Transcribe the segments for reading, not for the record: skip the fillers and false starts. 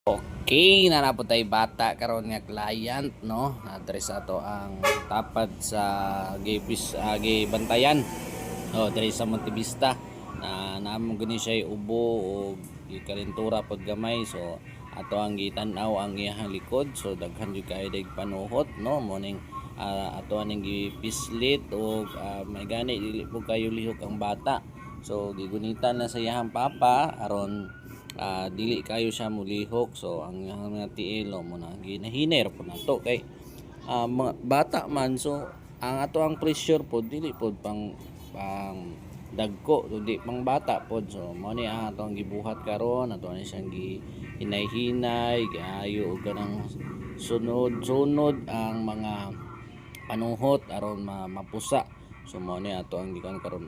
Okay, nanapod tayo bata karon nga client no. Address ato ang tapad sa gipis gibantayan. Oh, diri sa Montevista. Naamong gani siya ubo o gikalintura pod gamay. So ato ang gitan-aw ang iyang likod. So daghan jud kay dag panuhot no. Morning ato aning gipislit o may gani dili po kayo lihok ang bata. So gigunitan na sa iyang papa aron dili kayo siya mulihok. So ang mga tiil mo na ginahinay po nato kay mga bata man. So ang ato ang pressure po dili po pang dagko kundi pang bata po. So mo ni ang ato ang gibuhat karon, ato ni siyang gihinay-hinay gaayo og kanang sunod-sunod ang mga panuhot aron mapusa. So mo ni ato ang gikan karon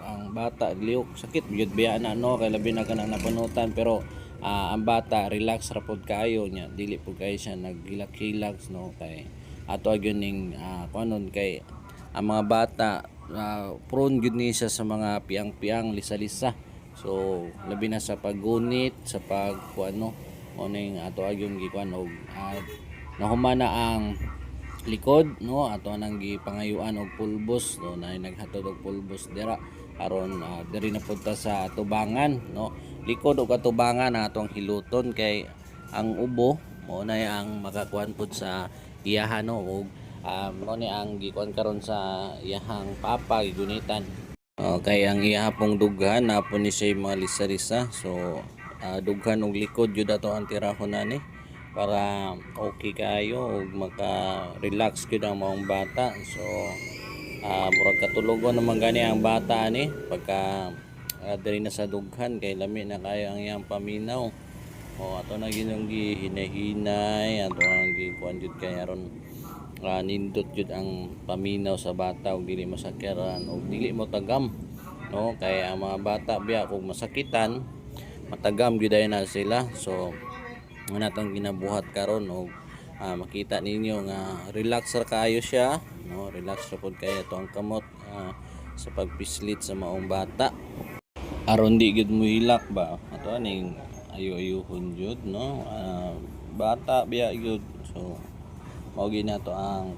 ang bata liok sakit gyud biya na no kay labi na kanang napanutan. Pero ang bata relax ra pod kayo nya, dili pod kayo siya naghilak-hilak no kay ato gyud ning kuanon kay ang mga bata prone gyud ni siya sa mga piang-piang lisa-lisa. So labi na sa paggunit sa pagkuano mo ning ato gyud gikuan og nahumana ang likod no. Ato nang gipangayuan og pulbos no, na naghatod og pulbos dira aron diri na punta sa tubangan no. Likod og katubangan atong hiluton kay ang ubo mo na ang makakuan pud sa iyahan no. Og mo ni ang gikuan karon sa iyahang papa gigunitan. Kay ang iyaha pong dughan napon ni siya mga lisa-lisa. So dughan og likod jud ato ang tirahon ani para okay kayo ug maka-relax gyud ang mga bata. So murag katulogon naman gani ang bata ani pagka diri na sa dughan kay lami na kayo ang iyang paminaw. Ato na ginong gihinay-hinay, ato ang gikuan jud kay aron nindot jud ang paminaw sa bata ug dili masakyaran ug dili mo tagam no. Kay ang mga bata biya kung masakitan matagam gyud na sila. So muna itong ginabuhat karon og makita ninyo nga relax ra kaayo siya no. Relax ra pod kayo ito ang kamot sa pagpislit sa maong bata aron di gyud mo hilak ba. Ato aning ayo-ayohon jud no. Bata biya gyud. So mao ginato ang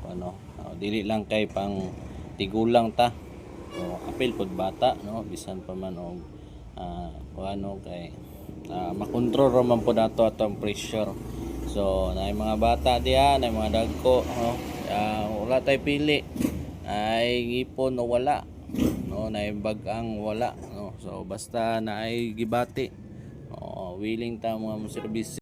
dili lang kay pang tigulang ta. So apil pod bata no bisan pa man og kay makontrol ra man po nato atong pressure. So na mga bata diha na mga dagko no. Wala tay pili ay ngipon o wala no, na bag-ang wala no. So basta na ay gibati willing ta mga service